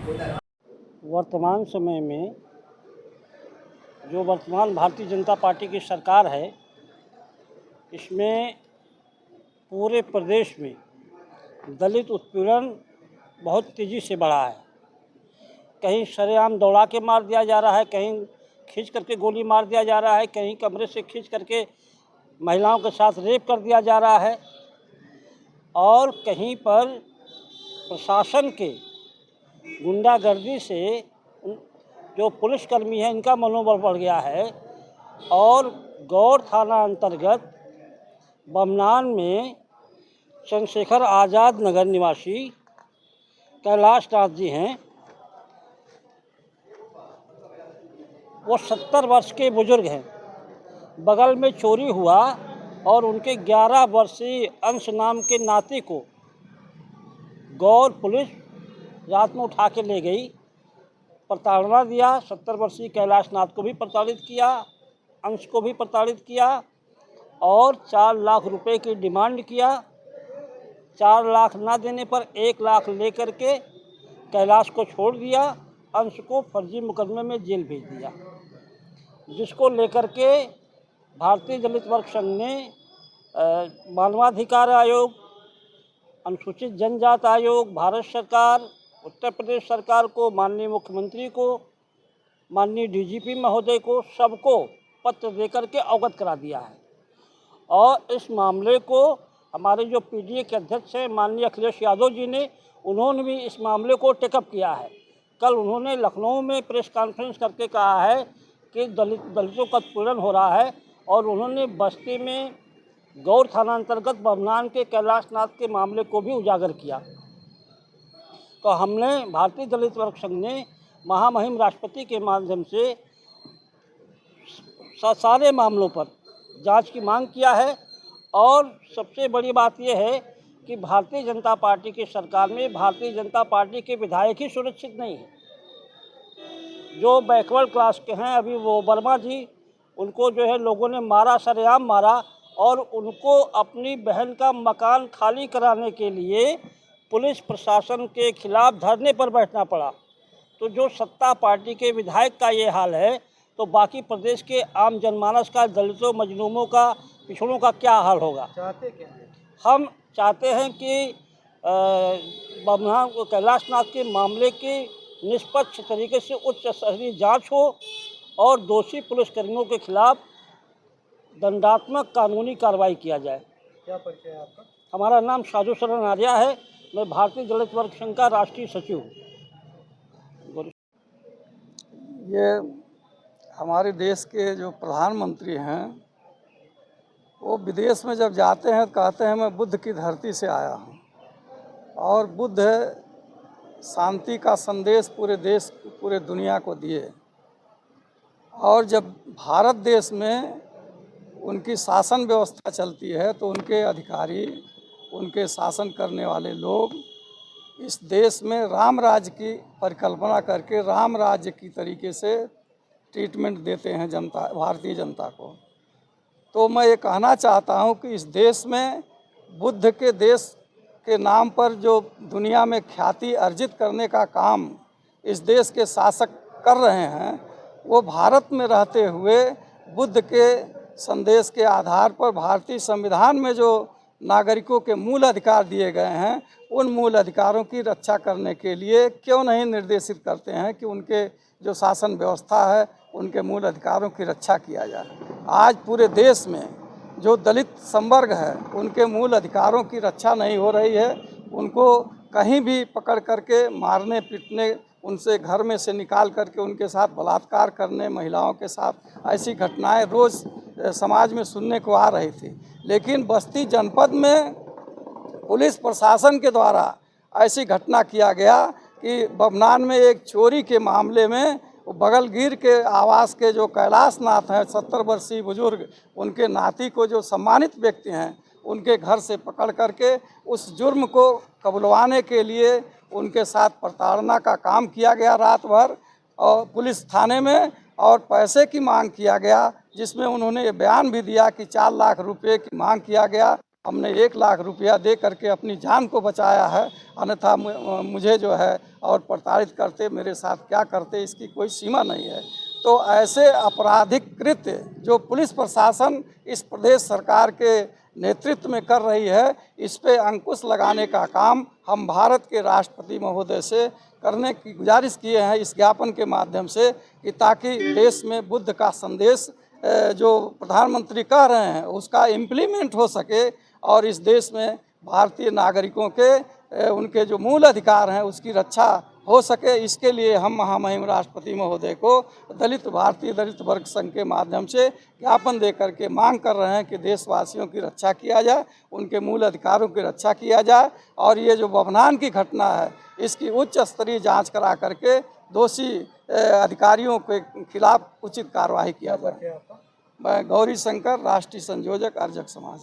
वर्तमान समय में जो वर्तमान भारतीय जनता पार्टी की सरकार है, इसमें पूरे प्रदेश में दलित उत्पीड़न बहुत तेज़ी से बढ़ा है। कहीं सरेआम दौड़ा के मार दिया जा रहा है, कहीं खींच करके गोली मार दिया जा रहा है, कहीं कमरे से खींच करके महिलाओं के साथ रेप कर दिया जा रहा है और कहीं पर प्रशासन के गुंडागर्दी से जो पुलिसकर्मी हैं इनका मनोबल बढ़ गया है। और गौर थाना अंतर्गत बमनान में चंद्रशेखर आज़ाद नगर निवासी कैलाश नाथ जी हैं। वो 70 वर्ष के बुजुर्ग हैं। बगल में चोरी हुआ और उनके 11 वर्षीय अंश नाम के नाती को गौर पुलिस रात में उठा के ले गई, प्रताड़ना दिया। 70 वर्षीय कैलाश नाथ को भी प्रताड़ित किया, अंश को भी प्रताड़ित किया और 4 लाख रुपए की डिमांड किया। 4 लाख ना देने पर 1 लाख लेकर के कैलाश को छोड़ दिया, अंश को फर्जी मुकदमे में जेल भेज दिया, जिसको लेकर के भारतीय दलित वर्ग संघ ने मानवाधिकार आयोग, अनुसूचित जनजाति आयोग, भारत सरकार, उत्तर प्रदेश सरकार को, माननीय मुख्यमंत्री को, माननीय डीजीपी महोदय को, सबको पत्र देकर के अवगत करा दिया है। और इस मामले को हमारे जो पीडीए के अध्यक्ष हैं माननीय अखिलेश यादव जी ने, उन्होंने भी इस मामले को टेकअप किया है। कल उन्होंने लखनऊ में प्रेस कॉन्फ्रेंस करके कहा है कि दलितों का उत्पीड़न हो रहा है और उन्होंने बस्ती में गौर थाना अंतर्गत बमनान के कैलाश नाथ के मामले को भी उजागर किया। तो हमने भारतीय दलित वर्ग संघ ने महामहिम राष्ट्रपति के माध्यम से सारे मामलों पर जांच की मांग किया है। और सबसे बड़ी बात यह है कि भारतीय जनता पार्टी की सरकार में भारतीय जनता पार्टी के विधायक ही सुरक्षित नहीं है। जो बैकवर्ड क्लास के हैं, अभी वो वर्मा जी, उनको जो है लोगों ने मारा, सरेआम मारा और उनको अपनी बहन का मकान खाली कराने के लिए पुलिस प्रशासन के खिलाफ धरने पर बैठना पड़ा। तो जो सत्ता पार्टी के विधायक का ये हाल है, तो बाकी प्रदेश के आम जनमानस का, दलितों, मजलूमों का, पिछड़ों का क्या हाल होगा। चाहते क्या है? हम चाहते हैं कि बमनान कैलाश नाथ के मामले की निष्पक्ष तरीके से उच्च स्तरीय जांच हो और दोषी पुलिसकर्मियों के खिलाफ दंडात्मक कानूनी कार्रवाई किया जाए। क्या परिचय है आपका? हमारा नाम साधु शरण आर्या है। मैं भारतीय दलित वर्ग संघ का राष्ट्रीय सचिव हूँ। ये हमारे देश के जो प्रधानमंत्री हैं, वो विदेश में जब जाते हैं तो कहते हैं मैं बुद्ध की धरती से आया हूँ और बुद्ध शांति का संदेश पूरे देश, पूरे दुनिया को दिए। और जब भारत देश में उनकी शासन व्यवस्था चलती है तो उनके अधिकारी, उनके शासन करने वाले लोग इस देश में राम राज्य की परिकल्पना करके राम राज्य की तरीके से ट्रीटमेंट देते हैं जनता, भारतीय जनता को। तो मैं ये कहना चाहता हूँ कि इस देश में बुद्ध के देश के नाम पर जो दुनिया में ख्याति अर्जित करने का काम इस देश के शासक कर रहे हैं, वो भारत में रहते हुए बुद्ध के संदेश के आधार पर भारतीय संविधान में जो नागरिकों के मूल अधिकार दिए गए हैं, उन मूल अधिकारों की रक्षा करने के लिए क्यों नहीं निर्देशित करते हैं कि उनके जो शासन व्यवस्था है उनके मूल अधिकारों की रक्षा किया जाए। आज पूरे देश में जो दलित संवर्ग है उनके मूल अधिकारों की रक्षा नहीं हो रही है। उनको कहीं भी पकड़ करके मारने, पीटने, उनसे घर में से निकाल करके उनके साथ बलात्कार करने, महिलाओं के साथ ऐसी घटनाएं रोज़ समाज में सुनने को आ रही थी। लेकिन बस्ती जनपद में पुलिस प्रशासन के द्वारा ऐसी घटना किया गया कि बमनान में एक चोरी के मामले में बगलगीर के आवास के जो कैलाश नाथ हैं, 70 वर्षीय बुजुर्ग, उनके नाती को जो सम्मानित व्यक्ति हैं, उनके घर से पकड़ करके उस जुर्म को कबूलवाने के लिए उनके साथ प्रताड़ना का काम किया गया रात भर और पुलिस थाने में, और पैसे की मांग किया गया, जिसमें उन्होंने ये बयान भी दिया कि 4 लाख रुपए की मांग किया गया। हमने 1 लाख रुपया दे करके अपनी जान को बचाया है, अन्यथा मुझे जो है और प्रताड़ित करते, मेरे साथ क्या करते, इसकी कोई सीमा नहीं है। तो ऐसे आपराधिक कृत्य जो पुलिस प्रशासन इस प्रदेश सरकार के नेतृत्व में कर रही है, इस पे अंकुश लगाने का काम हम भारत के राष्ट्रपति महोदय से करने की गुजारिश किए हैं इस ज्ञापन के माध्यम से, कि ताकि देश में बुद्ध का संदेश जो प्रधानमंत्री कह रहे हैं उसका इम्प्लीमेंट हो सके और इस देश में भारतीय नागरिकों के उनके जो मूल अधिकार हैं उसकी रक्षा हो सके। इसके लिए हम महामहिम राष्ट्रपति महोदय को भारतीय दलित वर्ग संघ के माध्यम से ज्ञापन दे करके मांग कर रहे हैं कि देशवासियों की रक्षा किया जाए, उनके मूल अधिकारों की रक्षा किया जाए और ये जो बभनान की घटना है इसकी उच्च स्तरीय जांच करा करके दोषी अधिकारियों के खिलाफ उचित कार्रवाई किया जाए। क्या आपका? मैं गौरी शंकर, राष्ट्रीय संयोजक अर्जक समाज।